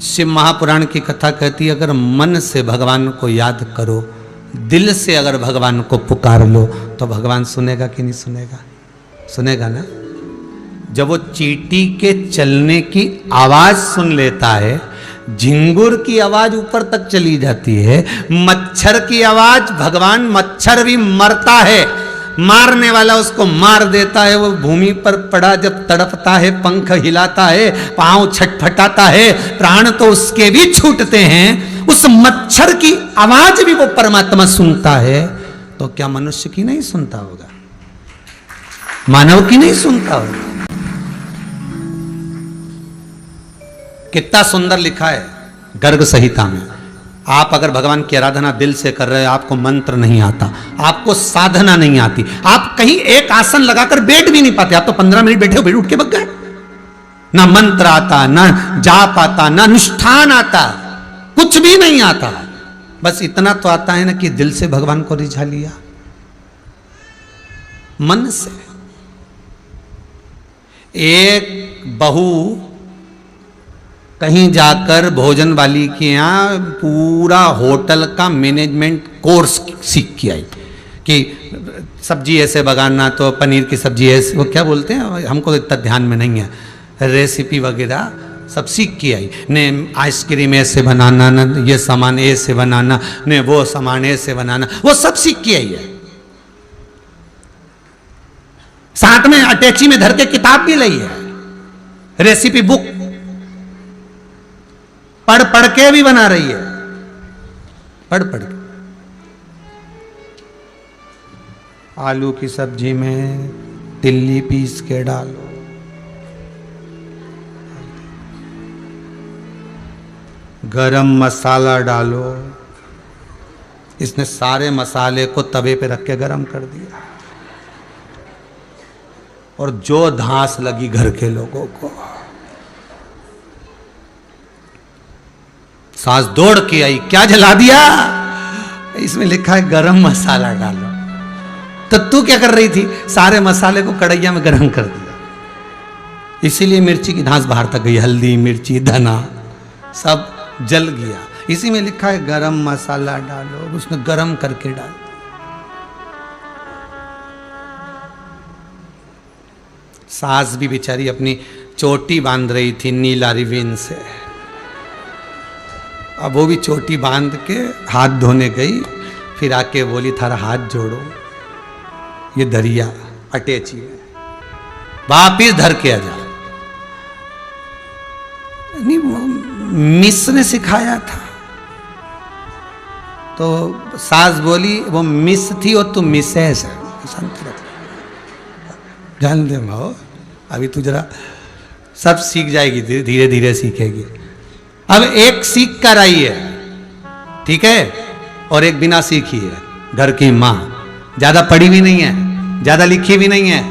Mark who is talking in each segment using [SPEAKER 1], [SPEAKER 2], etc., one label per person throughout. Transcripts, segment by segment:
[SPEAKER 1] शिव महापुराण की कथा कहती है, अगर मन से भगवान को याद करो, दिल से अगर भगवान को पुकार लो, तो भगवान सुनेगा कि नहीं सुनेगा? सुनेगा ना। जब वो चींटी के चलने की आवाज सुन लेता है, झिंगुर की आवाज ऊपर तक चली जाती है, मच्छर की आवाज, भगवान मच्छर भी मरता है, मारने वाला उसको मार देता है, वो भूमि पर पड़ा जब तड़पता है, पंख हिलाता है, पांव छटफटाता है, प्राण तो उसके भी छूटते हैं, उस मच्छर की आवाज भी वो परमात्मा सुनता है, तो क्या मनुष्य की नहीं सुनता होगा? मानव की नहीं सुनता होगा? कितना सुंदर लिखा है गर्ग संहिता में। आप अगर भगवान की आराधना दिल से कर रहे हो, आपको मंत्र नहीं आता, आपको साधना नहीं आती, आप कहीं एक आसन लगाकर बैठ भी नहीं पाते, आप तो 15 मिनट बैठे हो, बैठ उठ के भग गए। ना मंत्र आता, ना जाप आता, ना अनुष्ठान आता, कुछ भी नहीं आता। बस इतना तो आता है ना कि दिल से भगवान को रिझा लिया, मन से। एक बहू कहीं जाकर भोजन वाली के यहाँ पूरा होटल का मैनेजमेंट कोर्स सीख के आई कि सब्जी ऐसे बनाना, तो पनीर की सब्जी ऐसे, वो क्या बोलते हैं, हमको इतना ध्यान में नहीं है, रेसिपी वगैरह सब सीख के आई। ने आइसक्रीम ऐसे बनाना, न ये सामान ऐसे बनाना, ने वो सामान ऐसे बनाना, वो सब सीख के आई है। साथ में अटैची में धर के किताब भी लाई है, रेसिपी बुक पढ़ पढ़ के भी बना रही है, पढ़ पढ़ के। आलू की सब्जी में तिल्ली पीस के डालो, गरम मसाला डालो। इसने सारे मसाले को तवे पे रख के गरम कर दिया, और जो धांस लगी घर के लोगों को, सास दौड़ के आई, क्या जला दिया? इसमें लिखा है गरम मसाला डालो। तो तू क्या कर रही थी? सारे मसाले को कढ़ैया में गरम कर दिया, इसीलिए मिर्ची की धांस बाहर तक गई, हल्दी मिर्ची धना सब जल गया। इसी में लिखा है गरम मसाला डालो, उसने गरम करके डाल। सास भी बेचारी अपनी चोटी बांध रही थी नीला रिबन से, अब वो भी चोटी बांध के हाथ धोने गई, फिर आके बोली थारा हाथ जोड़ो, ये दरिया अटैची में वापिस धर के आ जा। नहीं, मिस ने सिखाया था। तो सास बोली वो मिस थी और तू मिसेस है, जान दे माओ, अभी तू जरा सब सीख जाएगी, धीरे धीरे सीखेगी। अब एक सीख कर आई है, ठीक है, और एक बिना सीखी है। घर की माँ ज्यादा पढ़ी भी नहीं है, ज्यादा लिखी भी नहीं है,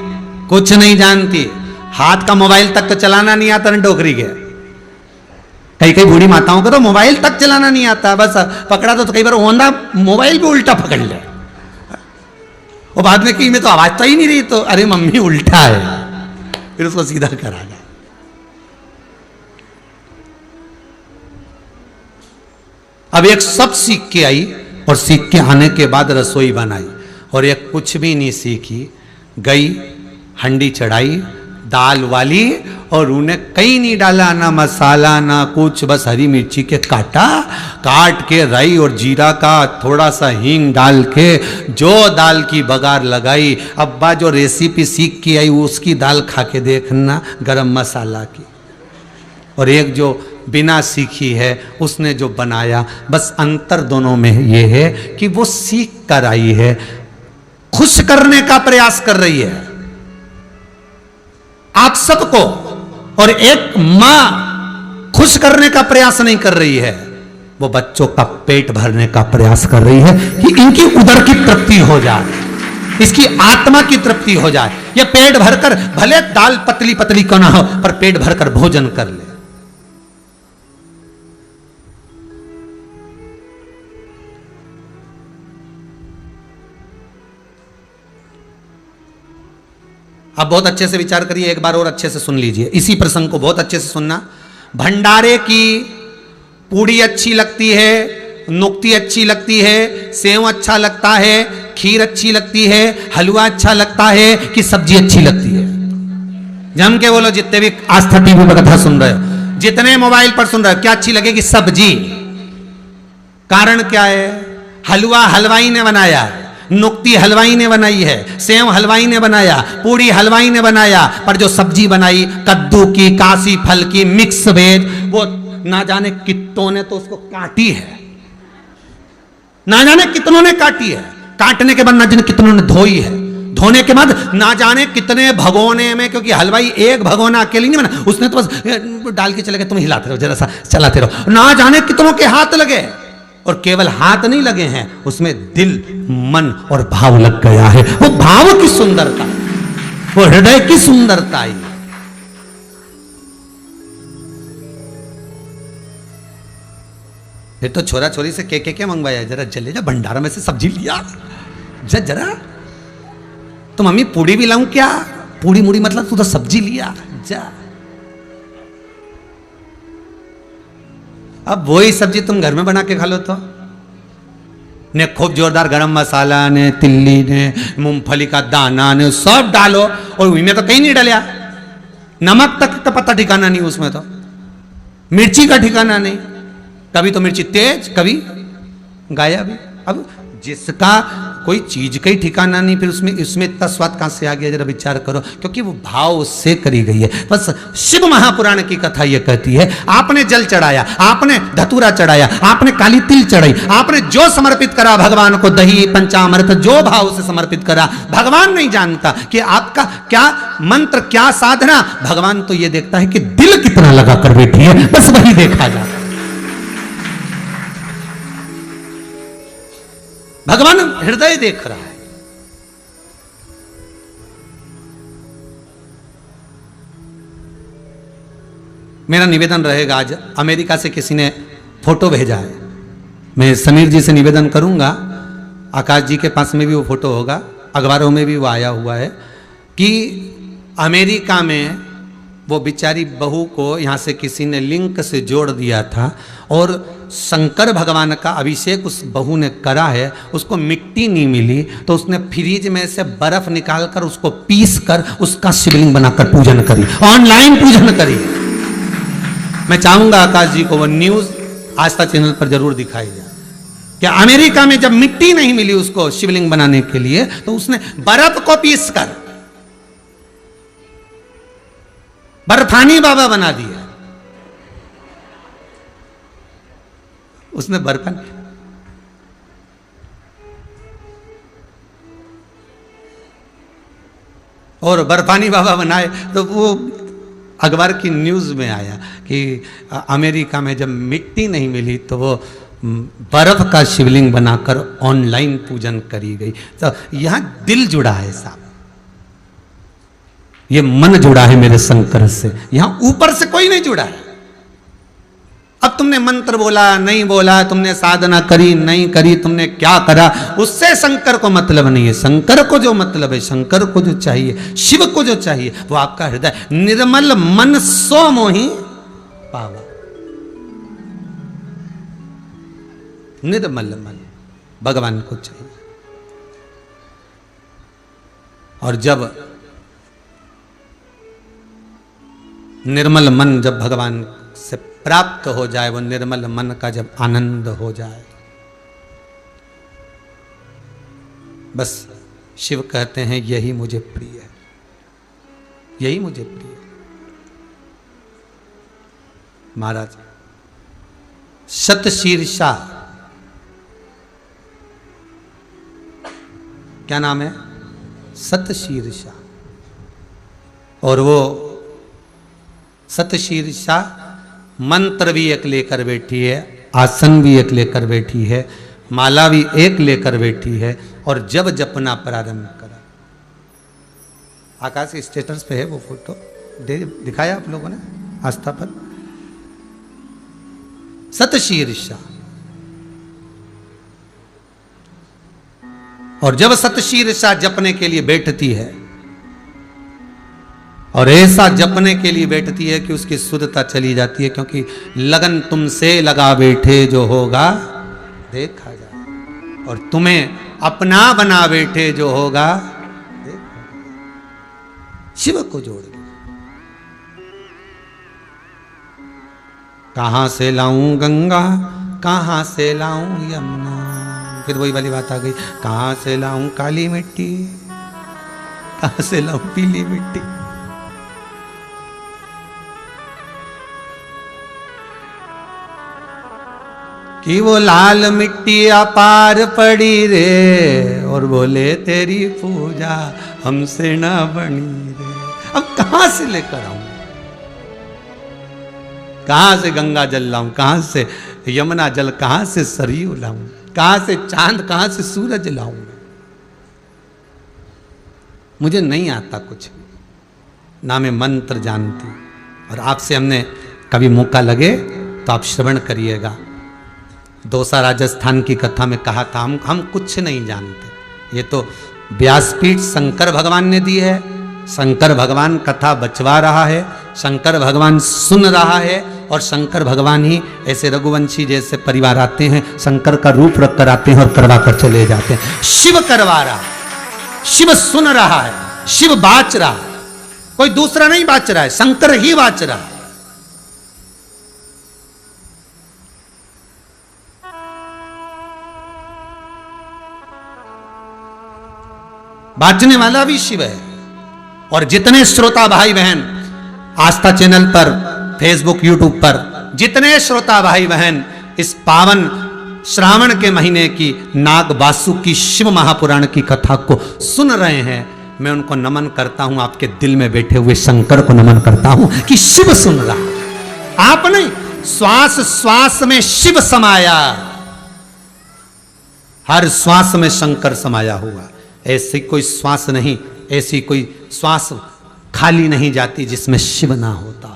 [SPEAKER 1] कुछ नहीं जानती, हाथ का मोबाइल तक तो चलाना नहीं आता ना डोकरी के। कई कई बूढ़ी माताओं को तो मोबाइल तक चलाना नहीं आता, बस पकड़ा तो कई बार ओंधा मोबाइल भी उल्टा पकड़ ले, वो बाद में कहीं में तो आवाज तो ही नहीं रही, तो अरे मम्मी उल्टा है, फिर उसको सीधा करा गया। अब एक सब सीख के आई, और सीख के आने के बाद रसोई बनाई, और एक कुछ भी नहीं सीखी, गई हंडी चढ़ाई दाल वाली, और उन्हें कहीं नहीं डाला, ना मसाला ना कुछ, बस हरी मिर्ची के काट के राई और जीरा का थोड़ा सा हींग डाल के जो दाल की बघार लगाई। अब्बा जो रेसिपी सीख के आई उसकी दाल खा के देखना, गरम मसाला की। और एक जो बिना सीखी है उसने जो बनाया, बस अंतर दोनों में ये है कि वो सीख कर आई है, खुश करने का प्रयास कर रही है आप सबको, और एक मां खुश करने का प्रयास नहीं कर रही है, वो बच्चों का पेट भरने का प्रयास कर रही है कि इनकी उदर की तृप्ति हो जाए, इसकी आत्मा की तृप्ति हो जाए। ये पेट भरकर, भले दाल पतली पतली क्यों ना हो, पर पेट भरकर भोजन कर ले। अब बहुत अच्छे से विचार करिए, एक बार और अच्छे से सुन लीजिए, इसी प्रसंग को बहुत अच्छे से सुनना। भंडारे की पूड़ी अच्छी लगती है, नुक्ती अच्छी लगती है, सेव अच्छा लगता है, खीर अच्छी लगती है, हलवा अच्छा लगता है कि सब्जी अच्छी लगती है? जम के बोलो, जितने भी आस्था टीवी पर कथा सुन रहे हो, जितने मोबाइल पर सुन रहे हो, क्या अच्छी लगेगी? सब्जी। कारण क्या है? हलवा हलवाई ने बनाया, नुक्ती हलवाई ने बनाई है, सेव हलवाई ने बनाया, पूड़ी हलवाई ने बनाया, पर जो सब्जी बनाई कद्दू की, काशी फल की, मिक्स वेज, वो ना जाने कितनों ने तो उसको काटी है, ना जाने कितनों ने काटी है, काटने के बाद ना जाने कितनों ने धोई है, धोने के बाद ना जाने कितने भगोने में, क्योंकि हलवाई एक भगोना अकेले नहीं बना, उसने तो बस डाल के चले गए, तुम हिलाते रहो, जरा सा चलाते रहो, ना जाने कितनों के हाथ लगे। और केवल हाथ नहीं लगे हैं, उसमें दिल, मन और भाव लग गया है। वो भाव की सुंदरता, वो हृदय की सुंदरता आई। फिर तो छोरा छोरी से के मंगवाया, जरा जले जा भंडारा में से सब्जी लिया जरा, तो मम्मी पूड़ी भी लाऊं क्या? पूड़ी मुड़ी मतलब तू तो सब्जी लिया जा। अब वही सब्जी तुम घर में बना के खा लो तो ने खूब जोरदार गरम मसाला ने, तिल्ली ने, मूंगफली का दाना ने, सब डालो, और उसमें तो कहीं नहीं डालिया, नमक तक का पता ठिकाना नहीं उसमें, तो मिर्ची का ठिकाना नहीं, कभी तो मिर्ची तेज, कभी गायब। अब जिसका कोई चीज का ही ठिकाना नहीं, फिर उसमें इतना स्वाद कहां से आ गया? जरा विचार करो, क्योंकि वो भाव उससे करी गई है। बस शिव महापुराण की कथा ये कहती है, आपने जल चढ़ाया, आपने धतूरा चढ़ाया, आपने काली तिल चढ़ाई, आपने जो समर्पित करा भगवान को, दही पंचामृत, जो भाव से समर्पित करा, भगवान नहीं जानता कि आपका क्या मंत्र, क्या साधना, भगवान तो ये देखता है कि दिल कितना लगा कर बैठी है, बस वही देखा जाता है। भगवान हृदय देख रहा है। मेरा निवेदन रहेगा, आज अमेरिका से किसी ने फोटो भेजा है, मैं समीर जी से निवेदन करूंगा, आकाश जी के पास में भी वो फोटो होगा, अखबारों में भी वो आया हुआ है, कि अमेरिका में वो बेचारी बहू को यहाँ से किसी ने लिंक से जोड़ दिया था, और शंकर भगवान का अभिषेक उस बहू ने करा है, उसको मिट्टी नहीं मिली, तो उसने फ्रिज में से बर्फ निकालकर उसको पीस कर उसका शिवलिंग बनाकर पूजन करी, ऑनलाइन पूजन करी। मैं चाहूंगा आकाश जी को वो न्यूज आस्था चैनल पर जरूर दिखाई जाए कि अमेरिका में जब मिट्टी नहीं मिली उसको शिवलिंग बनाने के लिए, तो उसने बर्फ को पीस कर बर्फानी बाबा बना दिया। उसने बर्फानी, और बर्फानी बाबा बनाए, तो वो अखबार की न्यूज में आया कि अमेरिका में जब मिट्टी नहीं मिली तो वो बर्फ का शिवलिंग बनाकर ऑनलाइन पूजन करी गई। तो यहां दिल जुड़ा है साहब, ये मन जुड़ा है मेरे शंकर से, यहां ऊपर से कोई नहीं जुड़ा है। अब तुमने मंत्र बोला नहीं बोला, तुमने साधना करी नहीं करी, तुमने क्या करा, उससे शंकर को मतलब नहीं है। शंकर को जो मतलब है, शंकर को जो चाहिए, शिव को जो चाहिए, वो आपका हृदय। निर्मल मन सो मोहि पावा, निर्मल मन भगवान को चाहिए। और जब निर्मल मन जब भगवान से प्राप्त हो जाए, वो निर्मल मन का जब आनंद हो जाए, बस शिव कहते हैं यही मुझे प्रिय है, यही मुझे प्रिय है। महाराज शतशीर्षा, क्या नाम है? शतशीर्षा। और वो शतशीर्षा मंत्र भी एक लेकर बैठी है, आसन भी एक लेकर बैठी है, माला भी एक लेकर बैठी है। और जब जपना प्रारंभ करा, आकाश के स्टेटस पे है वो फोटो, दिखाया आप लोगों ने आस्था पर, शतशीर्षा। और जब शतशीर्षा जपने के लिए बैठती है और ऐसा जपने के लिए बैठती है कि उसकी शुद्धता चली जाती है, क्योंकि लगन तुमसे लगा बैठे जो होगा देखा जाए, और तुम्हें अपना बना बैठे जो होगा देखा जाए। शिव को जोड़ दो। कहां से लाऊं गंगा, कहां से लाऊं यमुना, फिर वही वाली बात आ गई, कहां से लाऊं काली मिट्टी, कहां से लाऊं पीली मिट्टी। कि वो लाल मिट्टी अपार पड़ी रे, और बोले तेरी पूजा हमसे ना बनी रे। अब कहां से लेकर आऊं, कहां से गंगा जल लाऊं, कहां से यमुना जल, कहां से सरयू लाऊं, कहां से चांद, कहां से सूरज लाऊं। मुझे नहीं आता कुछ, ना मैं मंत्र जानती। और आपसे हमने कभी मौका लगे तो आप श्रवण करिएगा। दौसा राजस्थान की कथा में कहा था, हम कुछ नहीं जानते। ये तो व्यासपीठ शंकर भगवान ने दी है। शंकर भगवान कथा बचवा रहा है, शंकर भगवान सुन रहा है, और शंकर भगवान ही ऐसे रघुवंशी जैसे परिवार आते हैं, शंकर का रूप रख कर आते हैं और करवा कर चले जाते हैं। शिव करवा रहा है, शिव सुन रहा है, शिव बाच रहा है, कोई दूसरा नहीं बाच रहा है, शंकर ही बाच रहा है। बाचने वाला भी शिव है। और जितने श्रोता भाई बहन आस्था चैनल पर, फेसबुक, यूट्यूब पर जितने श्रोता भाई बहन इस पावन श्रावण के महीने की नाग वासुकी शिव महापुराण की कथा को सुन रहे हैं, मैं उनको नमन करता हूं। आपके दिल में बैठे हुए शंकर को नमन करता हूं कि शिव सुन रहा। आप नहीं, श्वास श्वास में शिव समाया, हर श्वास में शंकर समाया हुआ। ऐसी कोई श्वास नहीं, ऐसी कोई श्वास खाली नहीं जाती जिसमें शिव ना होता।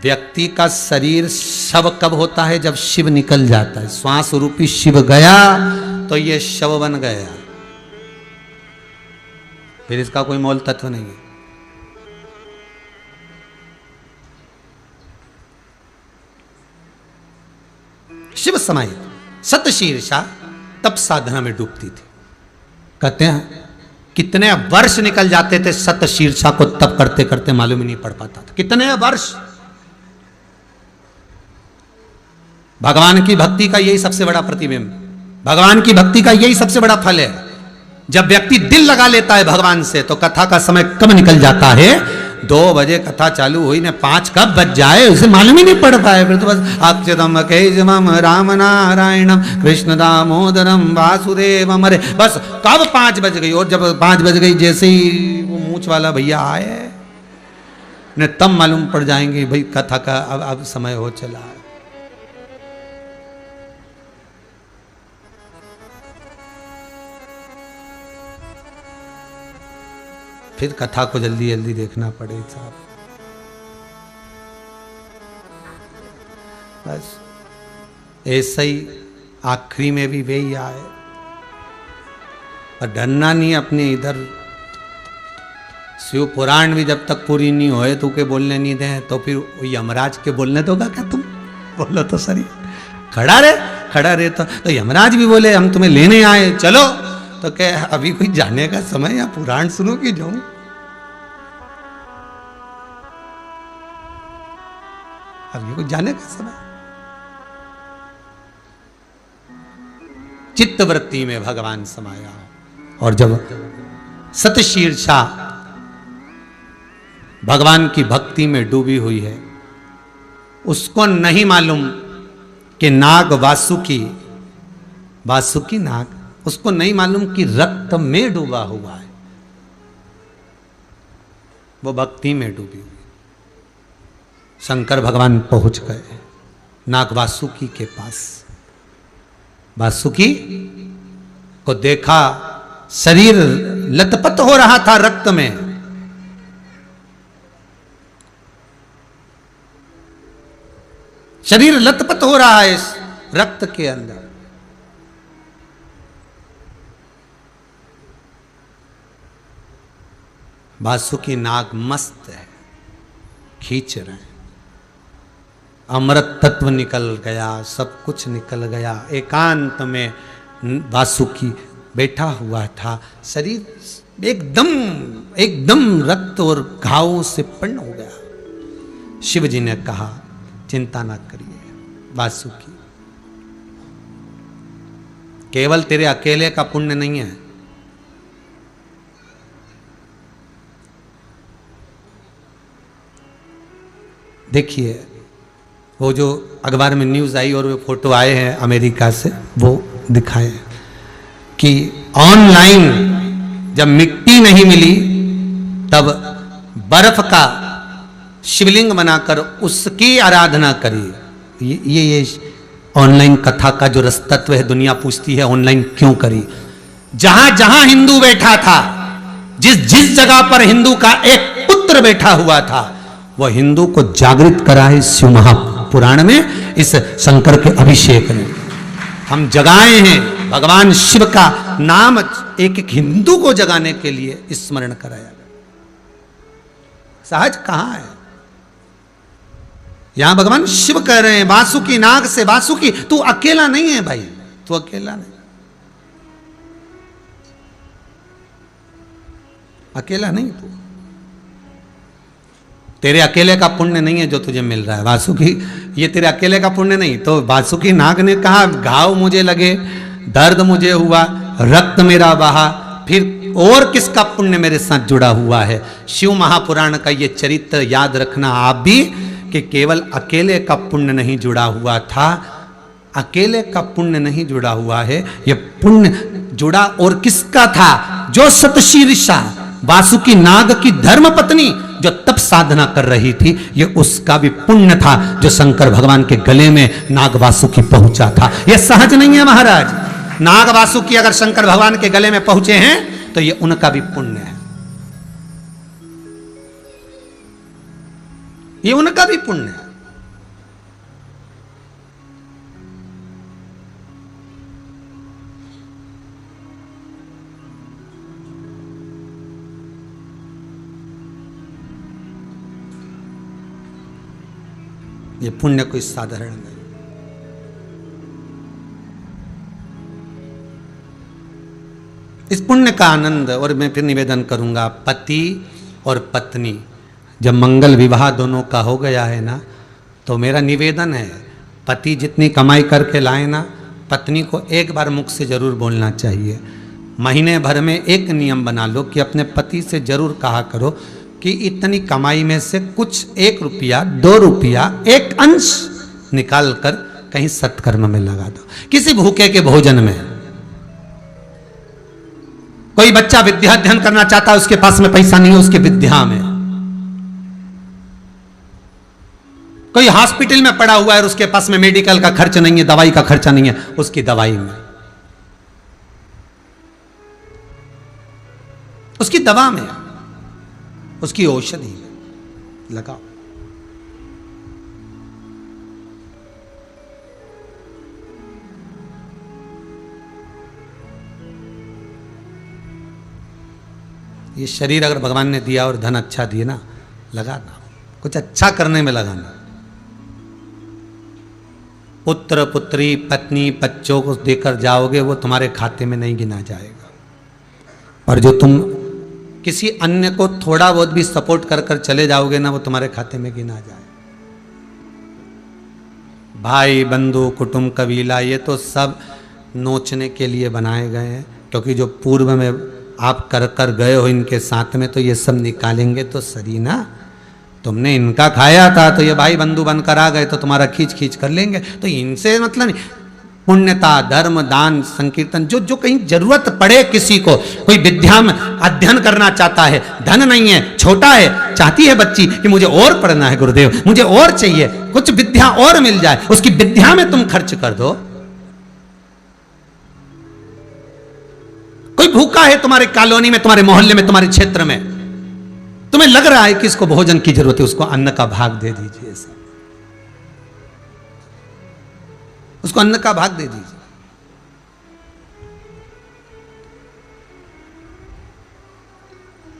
[SPEAKER 1] व्यक्ति का शरीर शव कब होता है? जब शिव निकल जाता है। श्वास रूपी शिव गया तो ये शव बन गया, फिर इसका कोई मोल तत्व नहीं है। शिव समाहित सतशीर्षा तब साधना में डूबती थी। कहते हैं कितने वर्ष निकल जाते थे सतशीर्षा को तप करते करते, मालूम ही नहीं पड़ पाता था कितने वर्ष। भगवान की भक्ति का यही सबसे बड़ा प्रतिबिंब, भगवान की भक्ति का यही सबसे बड़ा फल है। जब व्यक्ति दिल लगा लेता है भगवान से, तो कथा का समय कब निकल जाता है। 2 बजे कथा चालू हुई ने 5 कब बज जाए उसे मालूम ही नहीं पड़ता है। फिर तो बस अक्षतम केजमम राम नारायणम कृष्ण दामोदरम वासुदेवम, अरे बस कब 5 बज गई। और जब 5 बज गई, जैसे ही वो मूंछ वाला भैया आए ने, तब मालूम पड़ जाएंगे भाई कथा का अब समय हो चला है। फिर कथा को जल्दी जल्दी देखना पड़े साहब। बस ऐसा ही आखिरी में भी वही आए, और डरना नहीं अपने इधर। शिव पुराण भी जब तक पूरी नहीं होए तो के बोलने नहीं दे, तो फिर यमराज के बोलने दोगा क्या तुम? बोलो तो सही, खड़ा रहे तो यमराज भी बोले हम तुम्हें लेने आए, चलो। तो क्या अभी कोई जाने का समय, या पुराण सुनो कि जाऊं? अभी कोई जाने का समय। चित्तवृत्ति में भगवान समाया। और जब सतशीर्षा भगवान की भक्ति में डूबी हुई है, उसको नहीं मालूम कि नाग वासुकी नाग, उसको नहीं मालूम कि रक्त में डूबा हुआ है। वो भक्ति में डूबी हुई। शंकर भगवान पहुंच गए नाग वासुकी के पास। वासुकी को देखा, शरीर लथपथ हो रहा था रक्त में। शरीर लथपथ हो रहा है इस रक्त के अंदर। वासुकी नाग मस्त है, खींच रहे हैं। अमृत तत्व निकल गया, सब कुछ निकल गया। एकांत में वासुकी बैठा हुआ था, शरीर एकदम एकदम रक्त और घावों से पूर्ण हो गया। शिव जी ने कहा चिंता ना करिए वासुकी, केवल तेरे अकेले का पुण्य नहीं है, देखिए वो जो अखबार में न्यूज़ आई और वो फोटो आए हैं अमेरिका से, वो दिखाए कि ऑनलाइन जब मिट्टी नहीं मिली तब बर्फ का शिवलिंग बनाकर उसकी आराधना करी। ये ऑनलाइन कथा का जो रसतत्व है, दुनिया पूछती है ऑनलाइन क्यों करी। जहां जहां हिंदू बैठा था, जिस जिस जगह पर हिंदू का एक पुत्र बैठा हुआ था, वह हिंदू को जागृत करा है शिव महापुराण में, इस शंकर के अभिषेक ने। हम जगाए हैं भगवान शिव का नाम एक एक हिंदू को जगाने के लिए स्मरण कराया। सहज कहां है? यहां भगवान शिव कह रहे हैं वासुकी नाग से, वासुकी तू अकेला नहीं है भाई, तू अकेला नहीं, अकेला नहीं तू, तेरे अकेले का पुण्य नहीं है जो तुझे मिल रहा है वासुकी, ये तेरे अकेले का पुण्य नहीं। तो वासुकी नाग ने कहा घाव मुझे लगे, दर्द मुझे हुआ, रक्त मेरा बहा, फिर और किसका पुण्य मेरे साथ जुड़ा हुआ है। शिव महापुराण का ये चरित्र याद रखना आप भी, कि केवल अकेले का पुण्य नहीं जुड़ा हुआ था, अकेले का पुण्य नहीं जुड़ा हुआ है, ये पुण्य जुड़ा और किसका था? जो सतशीर्षा वासुकी नाग की धर्म पत्नी जो तप साधना कर रही थी, ये उसका भी पुण्य था जो शंकर भगवान के गले में नाग वासुकी पहुंचा था। ये सहज नहीं है महाराज। नाग वासुकी अगर शंकर भगवान के गले में पहुंचे हैं तो ये उनका भी पुण्य है, ये उनका भी पुण्य है। ये पुण्य कोई साधारण नहीं। इस पुण्य का आनंद, और मैं फिर निवेदन करूंगा, पति और पत्नी जब मंगल विवाह दोनों का हो गया है ना, तो मेरा निवेदन है पति जितनी कमाई करके लाए ना, पत्नी को एक बार मुख से जरूर बोलना चाहिए। महीने भर में एक नियम बना लो कि अपने पति से जरूर कहा करो कि इतनी कमाई में से कुछ 1 रुपया 2 रुपया एक अंश निकाल कर कहीं सत्कर्म में लगा दो, किसी भूखे के भोजन में। कोई बच्चा विद्या अध्ययन करना चाहता है, उसके पास में पैसा नहीं है उसके विद्या में। कोई हॉस्पिटल में पड़ा हुआ है और उसके पास में मेडिकल का खर्च नहीं है, दवाई का खर्चा नहीं है, उसकी दवाई में, उसकी दवा में, उसकी औषधि में लगाओ। ये शरीर अगर भगवान ने दिया और धन अच्छा दिए ना, लगाना, कुछ अच्छा करने में लगाना। पुत्र पुत्री पत्नी बच्चों को देकर जाओगे, वो तुम्हारे खाते में नहीं गिना जाएगा। और जो तुम किसी अन्य को थोड़ा बहुत भी सपोर्ट कर कर चले जाओगे ना, वो तुम्हारे खाते में गिना जाए। भाई बंधु कुटुंब कबीला ये तो सब नोचने के लिए बनाए गए हैं, क्योंकि जो पूर्व में आप कर कर गए हो इनके साथ में, तो ये सब निकालेंगे तो सही ना। तुमने इनका खाया था तो ये भाई बंधु बनकर आ गए तो तुम्हारा खींच खींच कर लेंगे, तो इनसे मतलब नहीं। पुण्यता, धर्म, दान, संकीर्तन, जो जो कहीं जरूरत पड़े किसी को, कोई विद्या में अध्ययन करना चाहता है, धन नहीं है, छोटा है, चाहती है बच्ची कि मुझे और पढ़ना है गुरुदेव, मुझे और चाहिए, कुछ विद्या और मिल जाए, उसकी विद्या में तुम खर्च कर दो। कोई भूखा है तुम्हारे कॉलोनी में, तुम्हारे मोहल्ले में, तुम्हारे क्षेत्र में, तुम्हें लग रहा है कि इसको भोजन की जरूरत है, उसको अन्न का भाग दे दीजिए, उसको अन्न का भाग दे दीजिए।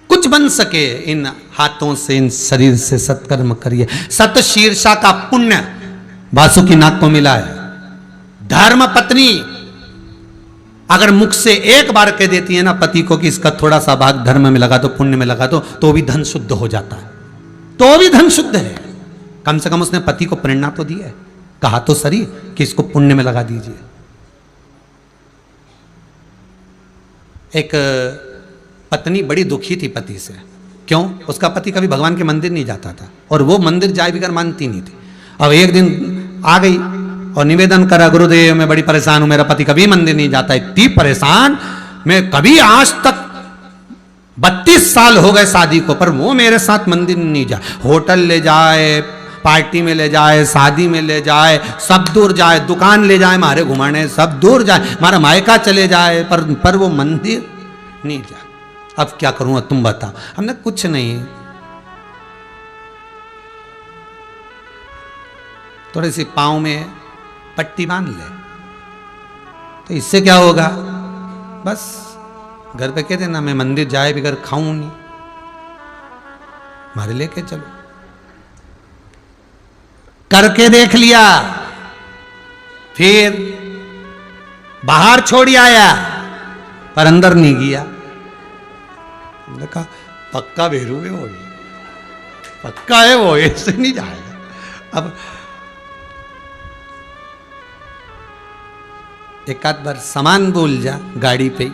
[SPEAKER 1] कुछ बन बन सके इन हाथों से, इन शरीर से सत्कर्म करिए। सत शीर्षा का पुण्य वासुकीनाथ को मिला है। धर्म पत्नी अगर मुख से एक बार कह देती है ना पति को कि इसका थोड़ा सा भाग धर्म में लगा दो, पुण्य में लगा दो, तो भी धन शुद्ध हो जाता है, तो भी धन शुद्ध है। कम से कम उसने पति को प्रेरणा तो दी है, कहा तो सही कि इसको पुण्य में लगा दीजिए। एक पत्नी बड़ी दुखी थी पति से। क्यों? उसका पति कभी भगवान के मंदिर नहीं जाता था और वो मंदिर जाए बिगर मानती नहीं थी। अब एक दिन आ गई और निवेदन करा, गुरुदेव मैं बड़ी परेशान हूं, मेरा पति कभी मंदिर नहीं जाता। इतनी परेशान, मैं कभी आज तक 32 साल हो गए शादी को, पर वो मेरे साथ मंदिर नहीं जाए। होटल ले जाए, पार्टी में ले जाए, शादी में ले जाए, सब दूर जाए, दुकान ले जाए मारे घुमाने, सब दूर जाए, हमारा मायका चले जाए, पर वो मंदिर नहीं जाए। अब क्या करूं, तुम बताओ। हमने कुछ नहीं, थोड़ी सी पांव में पट्टी बांध ले, तो इससे क्या होगा? बस घर पे कह देना मैं मंदिर जाए बगैर खाऊं नहीं, मारे लेके चलो। करके देख लिया, फिर बाहर छोड़ आया, पर अंदर नहीं गया। हमने कहा पक्का भेरू है वो, पक्का है वो, ऐसे नहीं जाएगा। अब एक आध बार सामान भूल जा गाड़ी पे,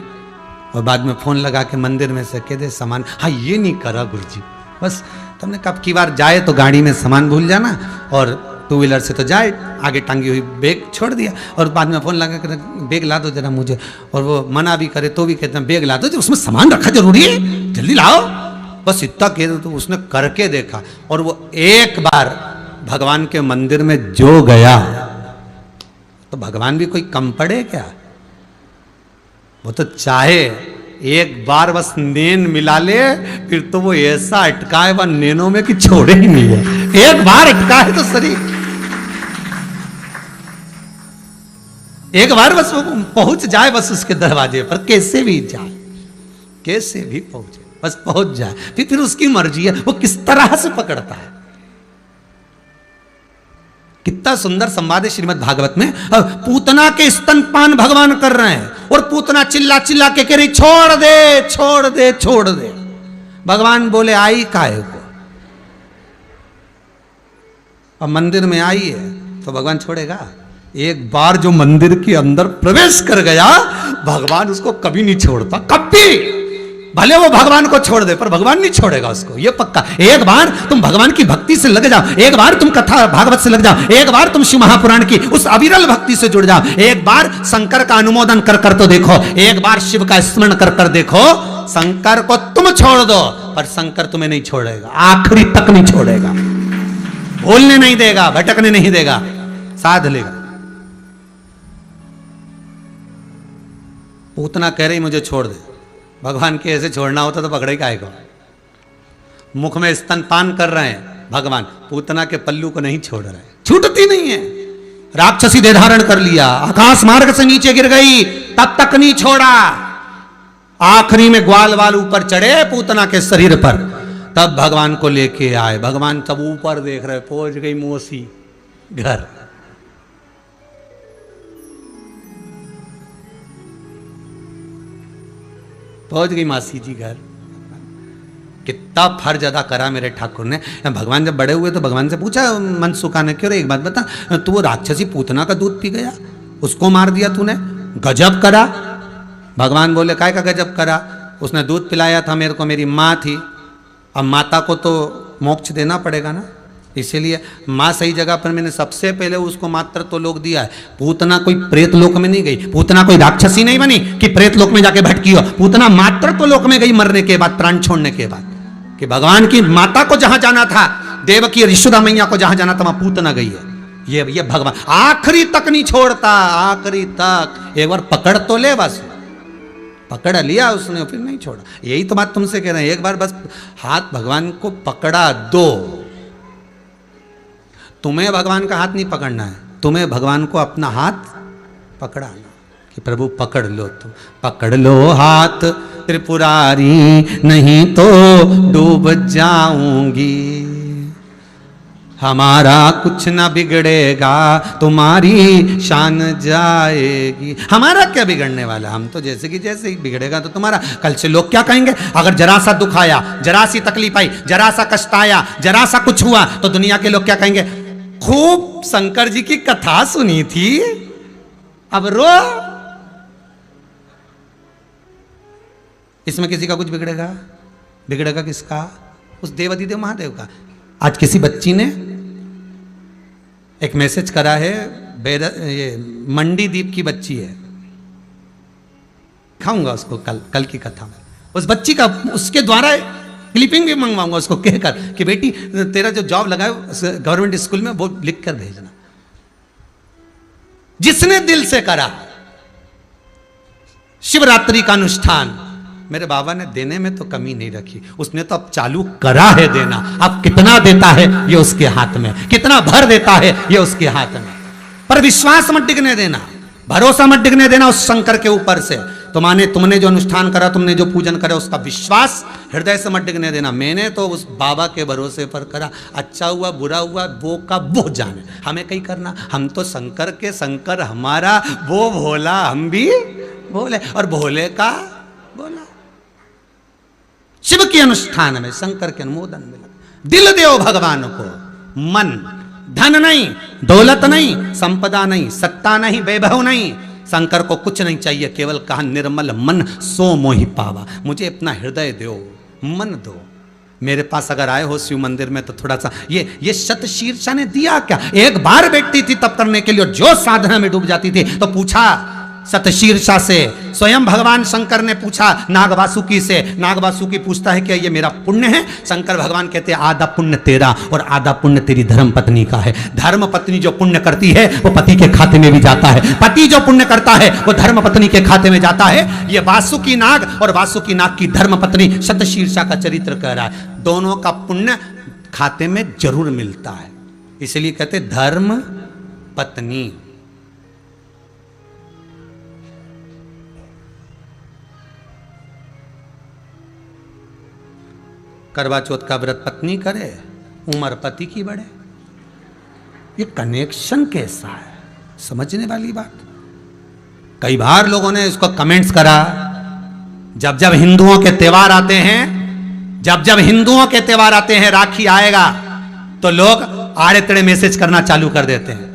[SPEAKER 1] और बाद में फोन लगा के मंदिर में से कह दे सामान, हाँ ये नहीं करा गुरुजी। बस तुमने कब की बार जाए तो गाड़ी में सामान भूल जाना, और टू व्हीलर से तो जाए, आगे टांगी हुई बैग छोड़ दिया, और बाद में फोन लगा कर बैग ला दो जरा मुझे, और वो मना भी करे तो भी कहते हैं बैग ला दो, उसमें सामान रखा जरूरी है, जल्दी लाओ। बस इतना कह दो। तो उसने करके देखा, और वो एक बार भगवान के मंदिर में जो गया, तो भगवान भी कोई कम पड़े क्या? वो तो चाहे एक बार बस नैन मिला ले, फिर तो वो ऐसा अटका है वह नैनों में कि छोड़े ही नहीं है। एक बार अटका है तो सही, एक बार बस वो पहुंच जाए बस उसके दरवाजे पर, कैसे भी जाए, कैसे भी पहुंचे, बस पहुंच जाए। फिर उसकी मर्जी है वो किस तरह से पकड़ता है। कितना सुंदर संवाद है श्रीमद् भागवत में। पूतना के स्तनपान भगवान कर रहे हैं, और पूतना चिल्ला चिल्ला के कह रही छोड़ दे छोड़ दे छोड़ दे। भगवान बोले आई काहे को? अब मंदिर में आई है तो भगवान छोड़ेगा? एक बार जो मंदिर के अंदर प्रवेश कर गया, भगवान उसको कभी नहीं छोड़ता, कभी। भले वो भगवान को छोड़ दे, पर भगवान नहीं छोड़ेगा उसको, ये पक्का। एक बार तुम भगवान की भक्ति से लग जाओ, एक बार तुम कथा भागवत से लग जाओ, एक बार तुम शिव महापुराण की उस अविरल भक्ति से जुड़ जाओ, एक बार शंकर का अनुमोदन कर कर तो देखो, एक बार शिव का स्मरण कर कर देखो। शंकर को तुम छोड़ दो, पर शंकर तुम्हें नहीं छोड़ेगा, आखिरी तक नहीं छोड़ेगा, भूलने नहीं देगा, भटकने नहीं देगा, साध लेगा। पूतना कह रही मुझे छोड़ दे। भगवान के ऐसे छोड़ना होता तो पकड़े काहे को? मुख में स्तनपान कर रहे हैं भगवान, पूतना के पल्लू को नहीं छोड़ रहे, छूटती नहीं है। राक्षसी देह धारण कर लिया, आकाश मार्ग से नीचे गिर गई, तब तक नहीं छोड़ा। आखिरी में ग्वाल वाल ऊपर चढ़े पूतना के शरीर पर, तब भगवान को लेके आए। भगवान तब ऊपर देख रहे, पहुंच गई मौसी घर। पहुंच गई मासी जी घर। कितना फर्ज अदा करा मेरे ठाकुर ने। भगवान जब बड़े हुए तो भगवान से पूछा मनसुखा ने, क्यों एक बात बता, तू वो राक्षसी पूतना का दूध पी गया, उसको मार दिया तूने, गजब करा। भगवान बोले काय का गजब करा? उसने दूध पिलाया था मेरे को, मेरी माँ थी, अब माता को तो मोक्ष देना पड़ेगा ना, इसीलिए माँ सही जगह पर मैंने सबसे पहले उसको मात्र तो लोक दिया है। पूतना कोई प्रेत लोक में नहीं गई, पूतना कोई राक्षसी नहीं बनी कि प्रेत लोक में जाके भटकी हो। पूतना मात्र तो लोक में गई मरने के बाद, प्राण छोड़ने के बाद, कि भगवान की माता को जहां जाना था, देवकी और यशोदा मैया को जहां जाना था, वहां पूतना गई है। ये भगवान आखिरी तक नहीं छोड़ता, आखिरी तक। एक बार पकड़ तो ले, बस पकड़ लिया उसने, फिर नहीं छोड़ा। यही तो बात तुमसे कह रहे हैं, एक बार बस हाथ भगवान को पकड़ा दो। तुम्हें भगवान का हाथ नहीं पकड़ना है, तुम्हें भगवान को अपना हाथ पकड़ाना, कि प्रभु पकड़ लो, तुम पकड़ लो हाथ त्रिपुरारी, नहीं तो डूब जाऊंगी। हमारा कुछ ना बिगड़ेगा, तुम्हारी शान जाएगी। हमारा क्या बिगड़ने वाला, हम तो जैसे कि जैसे ही, बिगड़ेगा तो तुम्हारा। कल से लोग क्या कहेंगे, अगर जरा सा दुख आया, जरा सी तकलीफ आई, जरा सा कष्ट आया, जरा सा कुछ हुआ, तो दुनिया के लोग क्या कहेंगे, खूब शंकर जी की कथा सुनी थी, अब रो। इसमें किसी का कुछ बिगड़ेगा? बिगड़ेगा किसका? उस देवाधिदेव महादेव का। आज किसी बच्ची ने एक मैसेज करा है, ये मंडी द्वीप की बच्ची है, खाऊंगा उसको कल की कथा में। उस बच्ची का, उसके द्वारा क्लिपिंग भी मंगवाऊंगा उसको, कहकर कि बेटी तेरा जो जॉब लगा है गवर्नमेंट स्कूल में, वो लिख कर भेजना। जिसने दिल से करा शिवरात्रि का अनुष्ठान, मेरे बाबा ने देने में तो कमी नहीं रखी, उसने तो अब चालू करा है देना। अब कितना देता है ये उसके हाथ में, कितना भर देता है ये उसके हाथ में। पर विश्वास मत डिगने देना, भरोसा मत डिगने देना उस शंकर के ऊपर से। तुमने जो अनुष्ठान करा, तुमने जो पूजन करा, उसका विश्वास हृदय से मत डिगने देना। मैंने तो उस बाबा के भरोसे पर करा, अच्छा हुआ बुरा हुआ वो का वो जाने, हमें कहीं करना। हम तो शंकर के शंकर, हमारा वो भोला, हम भी भोले और भोले का बोला। शिव के अनुष्ठान में शंकर के अनुमोदन मिला। दिल देव भगवान को, मन, धन नहीं, दौलत नहीं, संपदा नहीं, सत्ता नहीं, वैभव नहीं, शंकर को कुछ नहीं चाहिए, केवल कहा निर्मल मन सो मोहि पावा। मुझे अपना हृदय दो, मन दो। मेरे पास अगर आए हो शिव मंदिर में तो थोड़ा सा ये शतशीर्षा ने दिया क्या? एक बार बैठती थी तब करने के लिए, और जो साधना में डूब जाती थी तो पूछा शतशीर्षा से, स्वयं भगवान शंकर ने पूछा नागवासुकी से। नागवासुकी पूछता है कि ये मेरा पुण्य है? शंकर भगवान कहते हैं आधा पुण्य तेरा और आधा पुण्य तेरी धर्म पत्नी का है। धर्म पत्नी जो पुण्य करती है वो पति के खाते में भी जाता है, पति जो पुण्य करता है वो धर्म पत्नी के खाते में जाता है। ये वासुकी नाग और वासुकी नाग की धर्म पत्नी शतशीर्षा का चरित्र कह रहा है। दोनों का पुण्य खाते में जरूर मिलता है, इसलिए कहते धर्म पत्नी। करवा चौथ का व्रत पत्नी करे, उम्र पति की बढ़े। ये कनेक्शन कैसा है, समझने वाली बात। कई बार लोगों ने इसको कमेंट्स करा, जब जब हिंदुओं के त्योहार आते हैं, जब जब हिंदुओं के त्योहार आते हैं, राखी आएगा तो लोग आड़े टेढ़े मैसेज करना चालू कर देते हैं।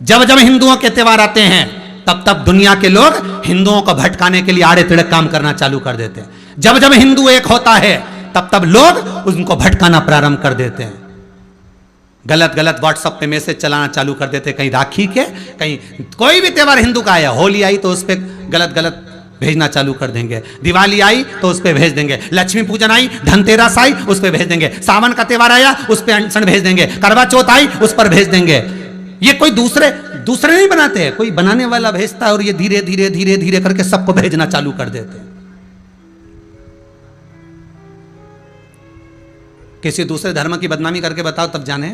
[SPEAKER 1] जब जब हिंदुओं के त्योहार आते हैं तब तब दुनिया के लोग हिंदुओं को भटकाने के लिए आड़े टेढ़े काम करना चालू कर देते हैं। जब जब हिंदू एक होता है तब तब लोग उनको भटकाना प्रारंभ कर देते हैं। गलत गलत व्हाट्सएप पे मैसेज चलाना चालू कर देते हैं, कहीं राखी के, कहीं कोई भी त्योहार हिंदू का आया, होली आई तो उस पर गलत गलत भेजना चालू कर देंगे, दिवाली आई तो उस पर भेज देंगे, लक्ष्मी पूजन आई, धनतेरस आई उस पर भेज देंगे, सावन का त्योहार आया उस पर अनशन भेज देंगे, करवा चौथ आई उस पर भेज देंगे। ये कोई दूसरे नहीं बनाते हैं, कोई बनाने वाला भेजता है और ये धीरे धीरे धीरे धीरे करके सबको भेजना चालू कर देते हैं। किसी दूसरे धर्म की बदनामी करके बताओ तब जाने,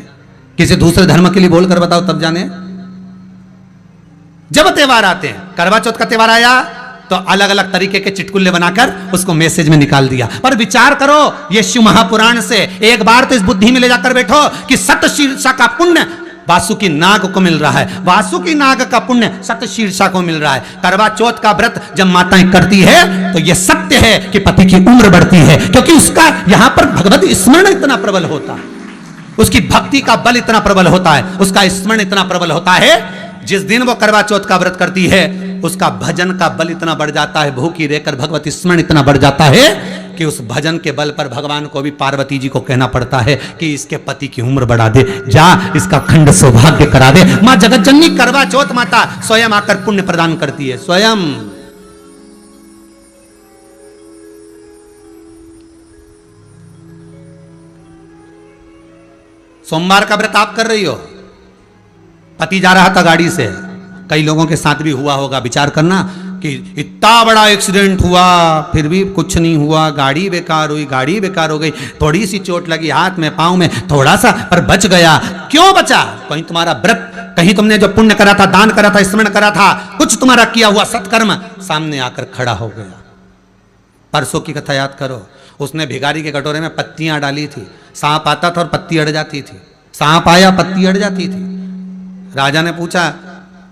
[SPEAKER 1] किसी दूसरे धर्म के लिए बोलकर बताओ तब जाने। जब त्योहार आते हैं, करवा चौथ का त्योहार आया तो अलग अलग तरीके के चिटकुल्ले बनाकर उसको मैसेज में निकाल दिया। पर विचार करो, ये शिव महापुराण से एक बार तो इस बुद्धि में ले जाकर बैठो कि शतशीर्षा का पुण्य वासुकी नाग को मिल रहा है, वासुकी नाग का पुण्य शतशीर्षा को मिल रहा है। करवा चौथ का व्रत जब माताएं करती है तो यह सत्य है कि पति की उम्र बढ़ती है, क्योंकि उसका यहां पर भगवत स्मरण इतना प्रबल होता है, उसकी भक्ति का बल इतना प्रबल होता है, उसका स्मरण इतना प्रबल होता है। जिस दिन वो करवा चौथ का व्रत करती है उसका भजन का बल इतना बढ़ जाता है, भूखी रहकर भगवत स्मरण इतना बढ़ जाता है कि उस भजन के बल पर भगवान को भी पार्वती जी को कहना पड़ता है कि इसके पति की उम्र बढ़ा दे, जा इसका खंड सौभाग्य करा दे। मां जगत जननी करवा चौथ माता स्वयं आकर पुण्य प्रदान करती है, स्वयं। सोमवार का व्रत आप कर रही हो, पति जा रहा था गाड़ी से, कई लोगों के साथ भी हुआ होगा, विचार करना कि इतना बड़ा एक्सीडेंट हुआ फिर भी कुछ नहीं हुआ, गाड़ी बेकार हुई, गाड़ी बेकार हो गई, थोड़ी सी चोट लगी हाथ में पांव में थोड़ा सा, पर बच गया। क्यों बचा? कहीं तुम्हारा व्रत, कहीं तुमने जो पुण्य करा था, दान करा था, स्मरण करा था, कुछ तुम्हारा किया हुआ सत्कर्म सामने आकर खड़ा हो गया। परसों की कथा याद करो, उसने भिखारी के कटोरे में पत्तियां डाली थी, सांप आता था और पत्ती अड़ जाती थी, सांप आया पत्ती अड़ जाती थी। राजा ने पूछा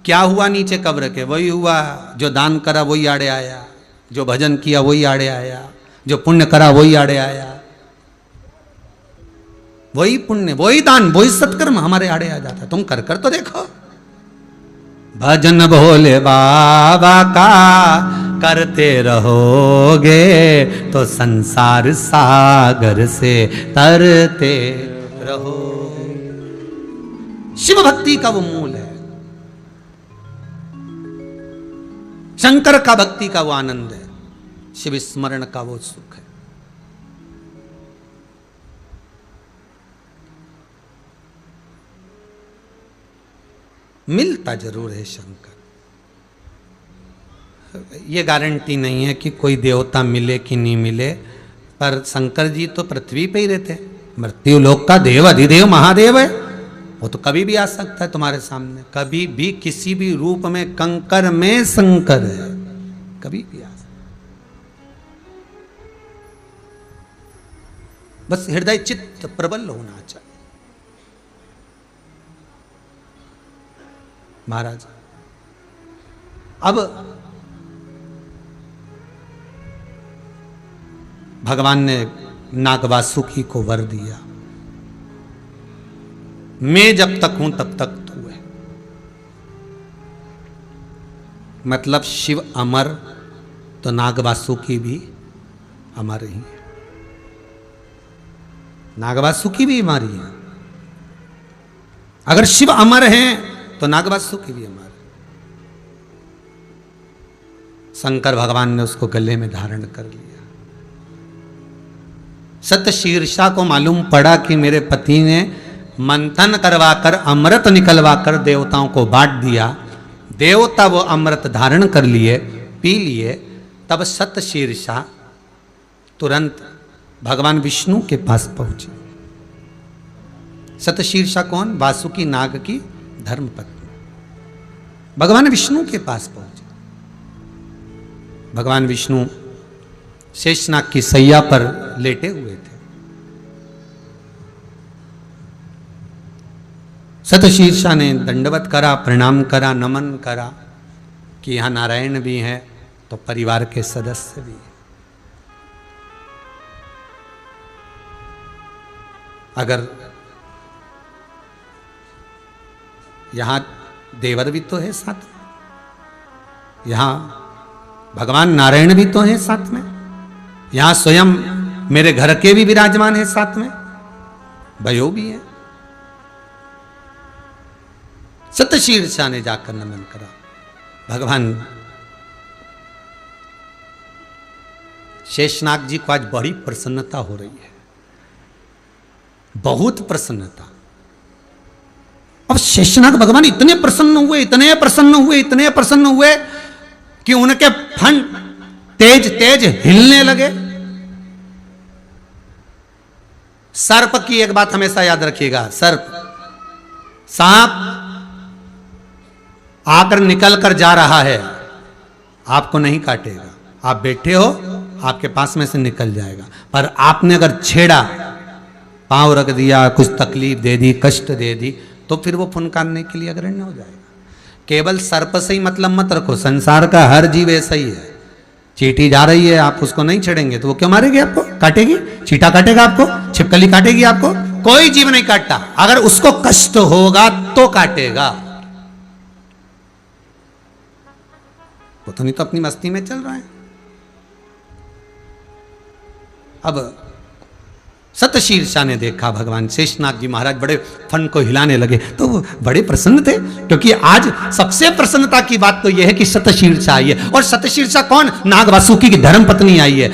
[SPEAKER 1] क्या हुआ नीचे कब्र के? वही हुआ जो दान करा वही आड़े आया, जो भजन किया वही आड़े आया, जो पुण्य करा वही आड़े आया। वही पुण्य, वही दान, वही सत्कर्म हमारे आड़े आ जाता। तुम कर कर तो देखो। भजन भोले बाबा का करते रहोगे तो संसार सागर से तरते रहो। शिव भक्ति का वो मूल है, शंकर का भक्ति का वो आनंद है, शिव स्मरण का वो सुख है। मिलता जरूर है शंकर, ये गारंटी नहीं है कि कोई देवता मिले कि नहीं मिले, पर शंकर जी तो पृथ्वी पे ही रहते हैं, मृत्यु लोक का देव अधिदेव महादेव है, वो तो कभी भी आ सकता है तुम्हारे सामने, कभी भी किसी भी रूप में, कंकर में शंकर है, कभी भी आ सकता। बस हृदय चित्त प्रबल होना चाहिए। महाराज अब भगवान ने नागवासुकी को वर दिया, मैं जब तक हूं तब तक तू है। मतलब शिव अमर तो नागवासुकी भी अमर ही है, नागवासुकी भी हमारी है। अगर शिव अमर है तो नागवासुकी भी अमर है। शंकर भगवान ने उसको गले में धारण कर लिया। सतशीर्षा को मालूम पड़ा कि मेरे पति ने मंथन करवाकर अमृत निकलवाकर देवताओं को बांट दिया, देवता वो अमृत धारण कर लिए, पी लिए। तब सतशीर्षा तुरंत भगवान विष्णु के पास पहुंचे। सतशीर्षा कौन? वासुकी नाग की धर्मपत्नी। भगवान विष्णु के पास पहुंचे। भगवान विष्णु शेषनाग की सैया पर लेटे हुए थे। सतशीर्षा ने दंडवत करा, प्रणाम करा, नमन करा कि यहां नारायण भी हैं तो परिवार के सदस्य भी हैं। अगर यहां देवर भी तो है साथ में, यहां भगवान नारायण भी तो हैं साथ में, यहां स्वयं मेरे घर के भी विराजमान है साथ में, भयो भी है। सतशीर्षा ने जाकर नमन करा। भगवान शेषनाग जी को आज बड़ी प्रसन्नता हो रही है, बहुत प्रसन्नता। अब शेषनाग भगवान इतने प्रसन्न हुए, इतने प्रसन्न हुए, इतने प्रसन्न हुए कि उनके फन तेज तेज हिलने लगे। सर्प की एक बात हमेशा याद रखिएगा, सर्प, सांप आकर निकल कर जा रहा है, आपको नहीं काटेगा, आप बैठे हो, आपके पास में से निकल जाएगा। पर आपने अगर छेड़ा, पांव रख दिया, कुछ तकलीफ दे दी, कष्ट दे दी, तो फिर वो फुनकारने के लिए अग्रण्य हो जाएगा। केवल सर्प से ही मतलब मत रखो, संसार का हर जीव ऐसा ही है। चींटी जा रही है, आप उसको नहीं छेड़ेंगे तो वो क्यों मारेगी आपको? काटेगी? चींटा काटेगा आपको? छिपकली काटेगी आपको? कोई जीव नहीं काटता, अगर उसको कष्ट होगा तो काटेगा। वो तो नहीं तो अपनी मस्ती में चल रहा है। अब सतशीर्षा ने देखा भगवान शेषनाग जी महाराज बड़े फन को हिलाने लगे, तो वो बड़े प्रसन्न थे, क्योंकि आज सबसे प्रसन्नता की बात तो यह है कि सतशीर्षा आई है। और सतशीर्षा कौन? नाग वासुकी की धर्मपत्नी आई है।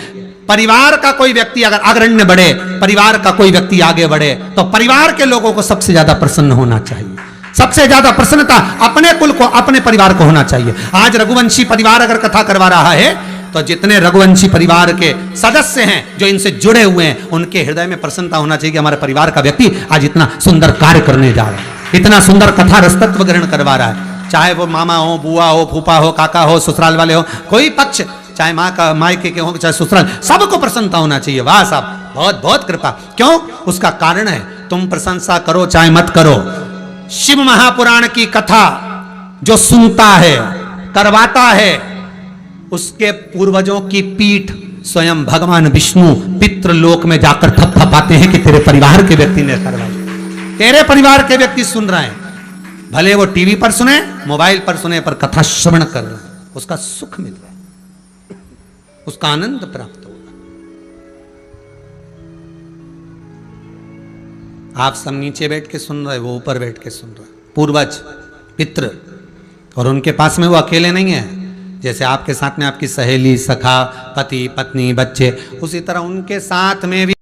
[SPEAKER 1] परिवार का कोई व्यक्ति अगर अग्रण्य बढ़े, परिवार का कोई व्यक्ति आगे बढ़े, तो परिवार के लोगों को सबसे ज्यादा प्रसन्न होना चाहिए। सबसे ज्यादा प्रसन्नता अपने कुल को, अपने परिवार को होना चाहिए। आज रघुवंशी परिवार अगर कथा करवा रहा है तो जितने रघुवंशी परिवार के सदस्य हैं, जो इनसे जुड़े हुए हैं, उनके हृदय में प्रसन्नता होना चाहिए कि हमारे परिवार का व्यक्ति आज इतना सुंदर कार्य करने जा रहा है, इतना सुंदर कथा रसतत्व ग्रहण करवा रहा है। चाहे वो मामा हो, बुआ हो, फूफा हो, काका हो, ससुराल वाले हो, कोई पक्ष चाहे माँ का मायके के हो चाहे ससुराल, सबको प्रसन्नता होना चाहिए। वाह साहब, बहुत बहुत कृपा। क्यों? उसका कारण है, तुम प्रशंसा करो चाहे मत करो, शिव महापुराण की कथा जो सुनता है, करवाता है, उसके पूर्वजों की पीठ स्वयं भगवान विष्णु पितृलोक में जाकर थपथपाते हैं कि तेरे परिवार के व्यक्ति ने करवाई, तेरे परिवार के व्यक्ति सुन रहे हैं। भले वो टीवी पर सुने, मोबाइल पर सुने, पर कथा श्रवण कर रहे हैं, उसका सुख मिल रहा है, उसका आनंद प्राप्त होगा। आप सब नीचे बैठ के सुन रहे, वो ऊपर बैठ के सुन रहे, पूर्वज पितृ, और उनके पास में वो अकेले नहीं है। जैसे आपके साथ में आपकी सहेली, सखा, पति, पत्नी, बच्चे, उसी तरह उनके साथ में भी